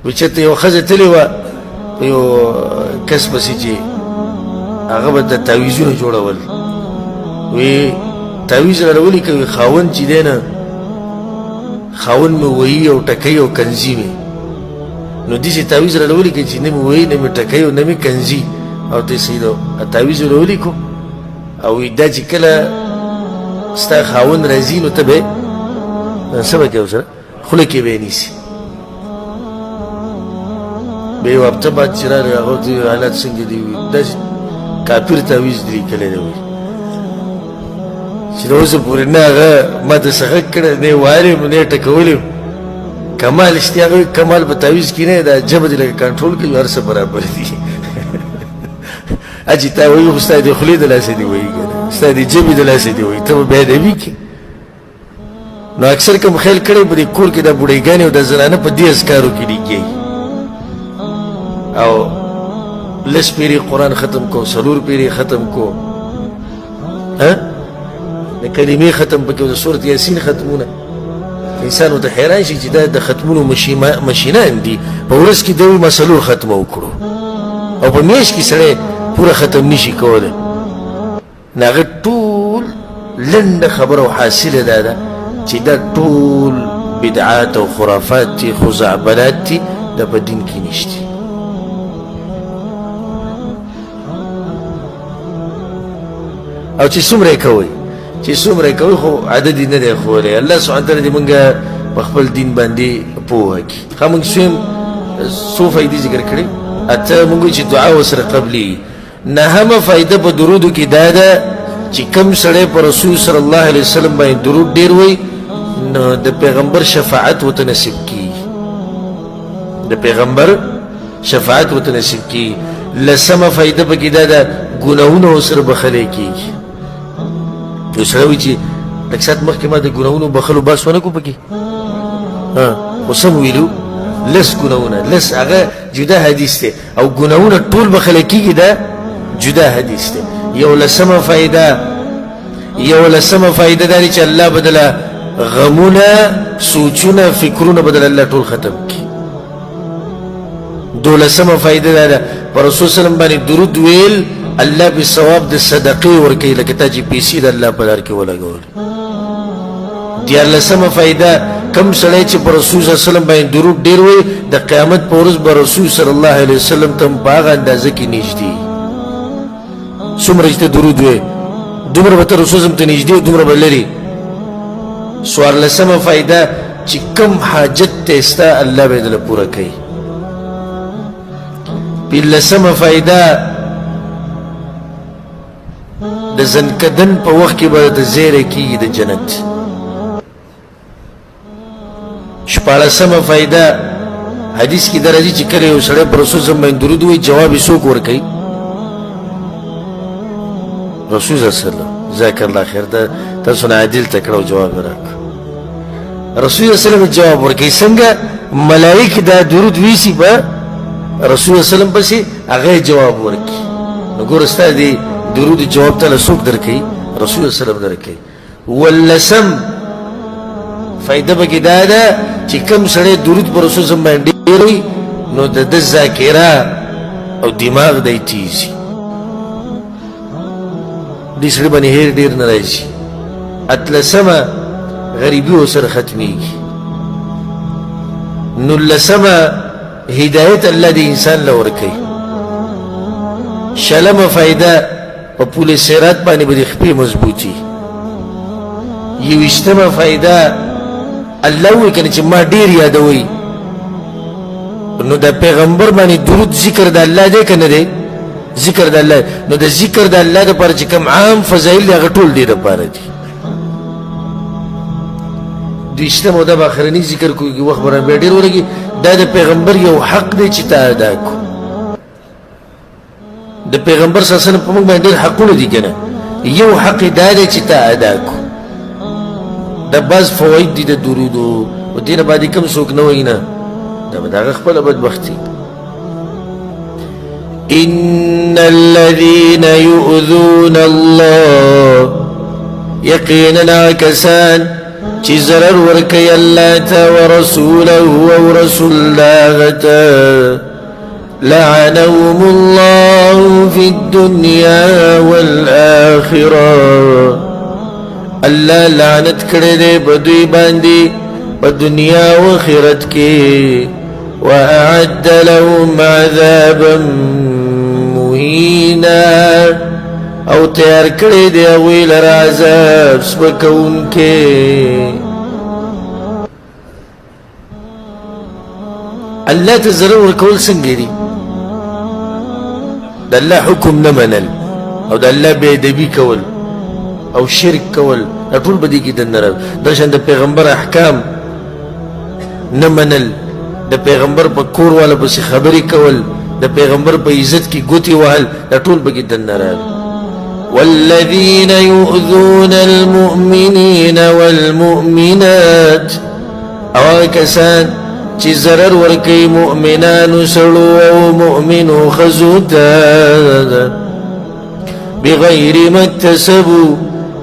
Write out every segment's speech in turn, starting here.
وی چېرته یوه ښځه تلې وه په یو کس پسې چې هغه به د تعویذونه جوړول وی تعویذ راولي کوي خاوند چې دی نه خاوند مې وهي او ټکوي او کنځي مې نو داسې تعویذ راولي کوي چې نه مې وهي نه مې ټکوي او نه مې کنځي او داسې تعویذ راولي کو او دا چې کله ستا خاوند راځي نو ته به څه به کوې ورسره خوله کې به یې نیسي بیا یو هفته بعد چې راغی هغه ورته حالات څنګه دي وي داسې کافر تعویذ دې لیکلی دی وایي چې د اوسه پورې نه هغه ما ته څه غږ کړی نه یې وارې م نه یې ټکولی م کمال اشتیا هغه کمال په تعویذ کې نه دا ژبه دې لکه کنټرول کوي هر څه برابر دي اجي تا وایي خو ستا د خولې د لاسه دي وایي که نه ستا د ژبې د لاسه دي وایي ته به بیادبي کړې نو اکثر کوم خیال کړی په دې کور کې دا بوډۍ او دا زنانه په دې اذکارو کې ډیګي او لس پیری قرآن ختم کو سلور پیری ختم کو د کلمې ختم پکې د سورت یاسین ختمونه انسان ورته حیران شي چې دا د ختمونو مشینان دي په ورځ کې دوی ما سلور ختمه وکړو او په میاشت کې سړی پوره ختم نشي کولی نو هغه ټول لنډه خبره او حاصله دا ده چې دا ټول بدعات او خرافات دي خزعبلات دي دا په دین کې نشته او چې څومره یې کوئ چې څومره یې کوئ خو عدد یې نه دی ښوولی الله سبحانه تعالی دې مونږ په خپل دین باندې پوهه کړي ښه مونږ څو فایدې ذکر کړې اته مونږ چې دعا ورسره قبلي نهمه فایده په درودو کې دا ده چې کوم سړی په رسول صلی الله علیه وسلم باندې درود ډېر وایي نو د پیغمبر شفاعت ورته نصیب کېږي د پیغمبر شفاعت ورته نصیب کېږي لسمه فایده پکې دا ده ګناهونه ورسره بخلی کېږي یو سړی وایي چې لږ ساعت مخکې ما د ګناهونو بخلو بحث ونه کړو پکې خو سم ویلو لس ګناهونه لس هغه جدا حدیث دی او ګناهونه ټول بخلی کېږي دا جدا حدیث دی یو لسمه فایده دا دی چې الله بدله غمونه سوچونه فکرونه بدل الله ټول ختم کړي دولسمه فایده دا ده پر رسول صلی الله علیه وسلم باندې درود ویل الله به ثواب د صدقې ورکوي لکه تا چې پیسې د الله په لار کې ولګولې دیارلسمه فایده کم سړی چې پر رسول صلی الله علیه وسلم باندې درود ډېر وایي د قیامت په ورځ به رسول صلی الله علیه وسلم ته په هغه اندازه کې نږدې څومره چې ته درود وایې دومره به ته رسول صلی الله علیه وسلم ته نږدې دومره به لرې څوارلسمه فایده چې کم حاجت ته ستا الله به دله پوره کوي پنځلسمه فایده د زنکدن په وخت کې به د زیری کېږي د جنت شپاړسمه فایده حدیث کې دا راځي چې کله یو سړی پر رسول صلی الله علیه وسلم باندې درود وایي جواب یې څوک ورکوي رسول صلی الله علیه وسلم جزاک الله خیر تاسو نه عادل تکړه او جواب راکړه رسول الله صلی الله علیه وسلم جواب ورکوي څنګه ملائکه دا درود ویسي به رسول الله صلی الله علیه وسلم پسې هغه جواب ورکړي نو ګوره ستا دې درود جواب ته څوک درکوي رسول الله صلی الله علیه وسلم درکوي ولسم فایده پکې دا ده چې کوم سړی درود پر رسول الله باندې ډېر وي نو د ده ذاکره او دماغ دی تیزي دې سړي باندې هېر ډېر نه راځي اتلسمه غریبي ورسره ختمېږي نولسمه هدایت الله دې انسان له ورکوي شلمه فایده په پول صراط باندې به د خپې مضبوطي یویشتمه فایده الله وایي کنه چې ما ډېر یادوئ نو د پیغمبر باندې درود ذکر د الله دی که نه دی ذکر د الله نو د ذکر د الله دپاره چې کوم عام فضایل دی هغه ټول دې دپاره دي دویشتمه دا به اخرني ذکر کوي وخت به بیا ډېر ولګي دا د پیغمبر یو حق دی چې ته ادا کو د پیغمبر صلی الله علیه وسلم په موږ باندې ډېر حقونه دي که نه یو حق دا دی چې ته ادا کو د بعض فواید دي د درودو او دې نه باندې کوم څوک نه وایي نه دا به د هغه خپله بدبختي ان الذين يؤذون الله یقینا کسان چې ضرر ورکي الله ته ورسوله او رسول داغته لعنهم الله في الدنيا والآخرة الله لعنت کړي دې بدوی باندې په دنیا او آخرت کې وأعد لهم عذابا مهينا او تیار کړي دې هغوی لره عذاب سپکونکی الله ته ضرر ورکول څنګه دي د الله حکم نه منل او د الله بې ادبي کول او شرک کول دا ټول به دې کې دننه راځي درشان د پیغمبر احکام نه منل د پیغمبر په کور والا پسې خبرې کول د پیغمبر په عزت کې ګوتې وهل دا ټول به کې دننه راځي والذين يؤذون المؤمنين والمؤمنات او کسان چې ضرر ورکوي مؤمنانو سړو او مؤمنو ښځو ته بغیر ما اکتسبوا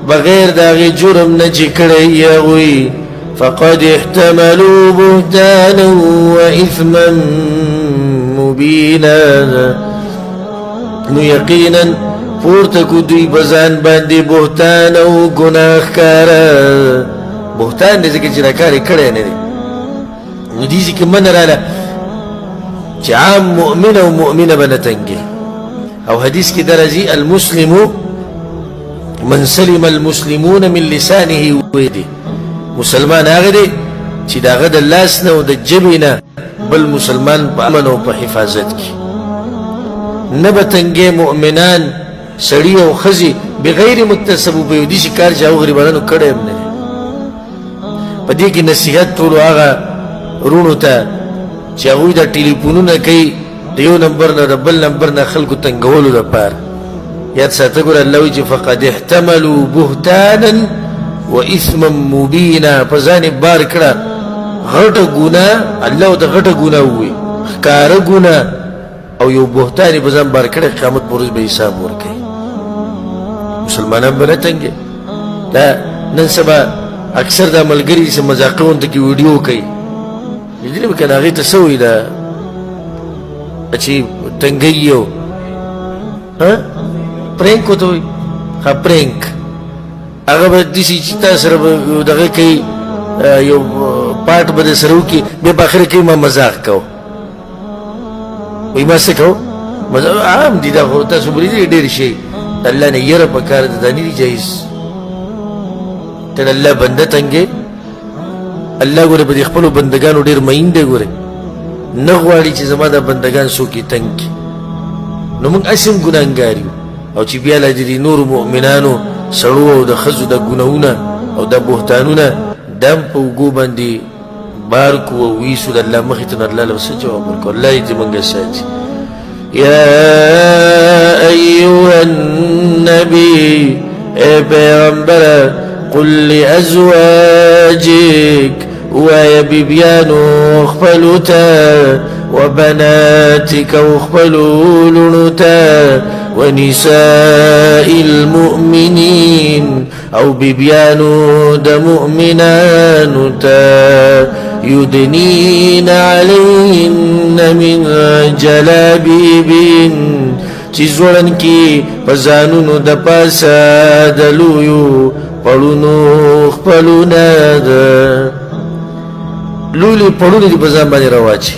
بغیر د هغې جرم نه چې کړی یې هغوی فقد احتملوا بهتانا واثما مبینا نو یقینا پورته کو دوی بزان باندې بهتان او ګناه ښکاره بهتان دی ځکه چې دا کار یې کړی نه دی نو دې ځکه من راله چې عام مؤمن او مؤمنه به نه تنګي او حدیث کې درځي المسلم من سلم المسلمون من لسانه ويده مسلمان هغه دی چې د هغه د لاس نه او د ژبې نه بل مسلمان په امن او په حفاظت کې نه به تنګي مؤمنان سړی او ښځې بغیر مکتسب به یو داسې کار چې هغو غریبانانو کړی هم نه دی په دې کې نصیحت ټولو هغه رونو ته چې هغوی دا ټلیفونونه کوي د یو نمبر نه د بل نمبر نه خلکو تنګولو دپاره یاد ساته ګوره الله وایي چې فقد احتملوا بهتانا واثما مبینا په ځان یې بار کړه غټه ګناه الله ورته غټه ګناه ووایي ښکاره ګناه او یو بهتان یې په ځان بار کړی قیامت په ورځ به حساب ورکوي مسلمانان به نه تنګي دا نن سبا اکثر دا ملګري چې مذاقونه کې ویډیو کوي لیدلی به که نه هغې ته څه وایي دا چې تنګۍ یو پرینک ورته وایي ها پرینک هغه به داسې چې تا سره به دغه کوي یو پاټ به در سره وکړي بیا په اخر کې ما مذاق کو وایي ما څه کو عام دي دا خو تاسو به لیدلي ډېر شی د الله نه یره پکار ده دا نه دي جایز ته د الله بنده تنګې الله ګوره په دې خپلو بندګانو ډېر مین دی ګوره نه غواړي چې زما دا بندګان څوک یې تنګ کړي نو موږ هسې هم ګناهګار یو او چې بیا لا د دې نورو مؤمنانو سړو او د ښځو دا ګناهونه او دا بهتانونه دا هم په اوږو باندې بار کو او ویسو د الله مخې ته نو الله له څه جواب ورکړو الله دې موږ ساتي يا أيها النبي پیغمبر قل لأزواجك ويا ببيان اخفلتا وبناتك اخفلوا لنتا ونساء المؤمنين او ببيان دا مؤمنان تا يدنين عليهن من جلابيبين چی زورن کی پزانونو دا پاسا دلویو پڑونو خپلونا دا لولی پڑونو دی پزان بانی رواچی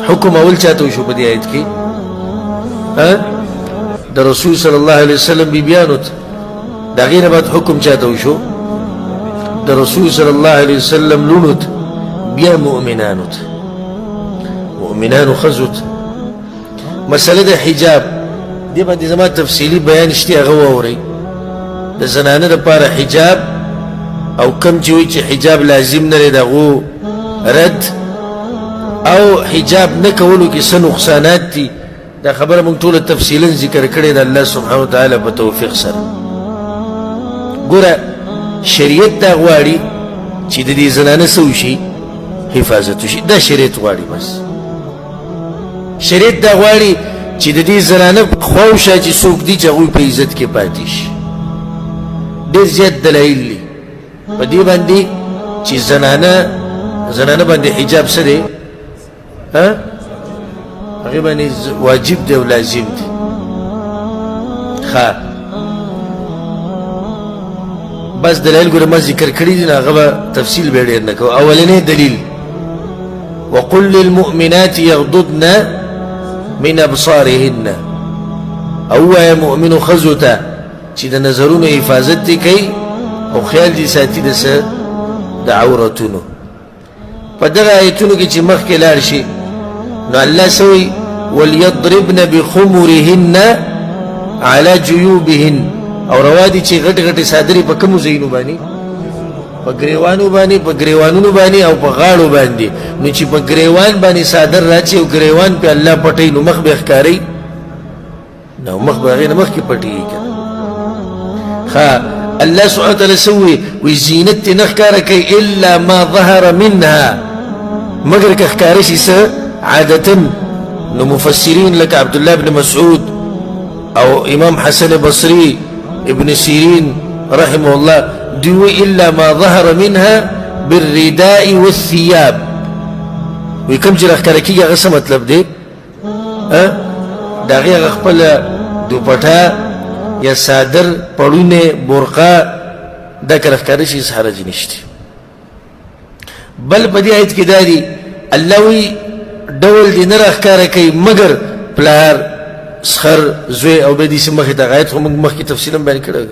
حکم اول چاہتو شو بدی آیت کی دا رسول صلی اللہ علیہ وسلم بی بیانو تا دا غیر بعد حکم چاہتو شو دا رسول صلی اللہ علیہ وسلم لونو تا بیا مؤمنانو تا مؤمنانو خزو تا مسئله د حجاب دی باندې زما تفصیلی بیان شته هغه واورئ د زنانه لپاره حجاب او کم چې وایي چې حجاب لازم نه دی د هغو رد او حجاب نه کولو کې څه نقصانات دي دا خبره موږ ټوله تفصیلا ذکر کړې ده الله سبحانه وتعالی په توفیق سره ګوره شریعت دا غواړي چې د دې زنانه څه وشي حفاظت وشي دا شریعت غواړي بس شریعت دا غواړي چې د دې زنانه خواوشه چې څوک دي چې هغوی په عزت کې پاتې شي ډېر زیات دلایل دي په دې باندې چې زنانه باندې حجاب څه دی هغې باندې واجب دی او لازم دی ښه بس دلایل ګوره ما ذکر کړي دي نو هغه به تفصیل به ډېر نه کوو اولنی دلیل وقل للمؤمنات يغضضن من ابصارهن او وایه مؤمنو ښځو ته چې د نظرونو حفاظت دې کوي او خیال دې ساتي د څه د عورتونو په دغه آیتونو کې چې مخکې لاړ شي نو الله څه وایي وليضربن بخمرهن على جيوبهن او روا دي چې غټ غټې صادرې په کومو ځایونو باندې په ګریوانونو باندې او په غاړو باندې نو چې په ګریوان باندې صادر راچی او ګریوان په الله پټوي نو مخ به ښکاري نو مخ به هغې نه مخکې پټېږي که ښه الله سبحانه وتعالی څه ووایي وایي زینت دې نه ښکاره کوي الا ما ظهر منها مګر که ښکاره شي څه عادتا نو مفسرین لکه عبدالله بن مسعود او امام حسن بصري ابن سيرين رحمه الله دوی الا ما ظهر منها بالرداء والثياب وی کم چې راښکاره کېږي هغه څه مطلب دی د هغې هغه خپله دوپټه یا صادر پړونه برقه دا که راښکاره شي هېڅ حرج نشته بل په دې آیت کې دا دي الله وی ډول دې نه راښکاره کوي مګر پلار سخر زوی او به داسې مخې ته آیت خو موږ مخکې تفصیلا بیان کړی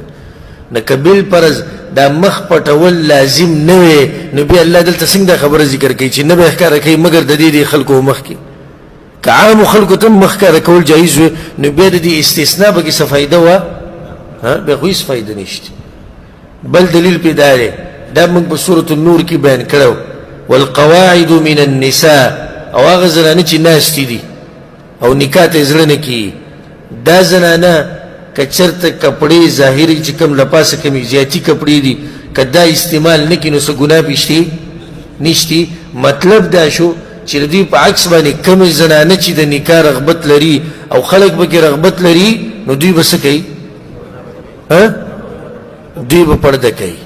نه که بالفرض دا مخ پټول لازم نه وی نو بیا الله دلته څنګه دا خبره ذکر کوي چې نه به یې ښکاره کوي مګر د دې خلکو مخ کې که عامو خلکو ته مخ ښکاره کول جایز وي نو بیا د دې استثنا به کې څه فایده وه بیا خو هېڅ فایده نشته بل دلیل پې دا دی دا موږ په سورة النور کې بیان کړی والقواعد من النساء او هغه زنانه چې ناستې دي او نکاح ته یې زړه نه کېږي دا زنانه که چېرته کپړې ظاهري چې کوم له پاسه کومې زیاتي کپړې دي که دا استعمال نه کړي نو څه ګناه پې شته نشته مطلب دا شو چې د دوی په عکس باندې کومې زنانه چې د نکاح رغبت لري او خلک به کې رغبت لري نو دوی به څه کوي دوی به پرده کوي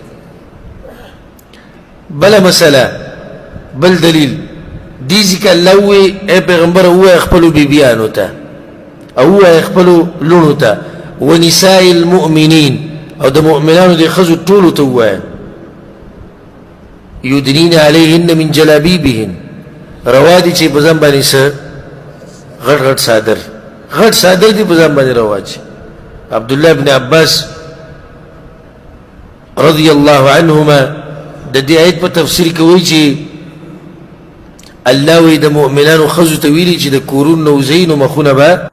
بله مسله بل دلیل دې ځکه الله ووایي ای پیغمبره ووایه خپلو بیبیانو ته او ووایه خپلو لوڼو ته ونساء المؤمنین او د مؤمنانو د ښځو ټولو ته ووایه یدنین علیهن من جلابیبهن روا دي چې په ځان باندې څه غټ صادر دي په ځان باندې روا دي عبدالله بن عباس رضی الله عنهما د دې آیت په تفسیر کې وایي چې الله وایي د مؤمنانو ښځو ته ویلي چې د کورونو نه وځئ نو مخونه به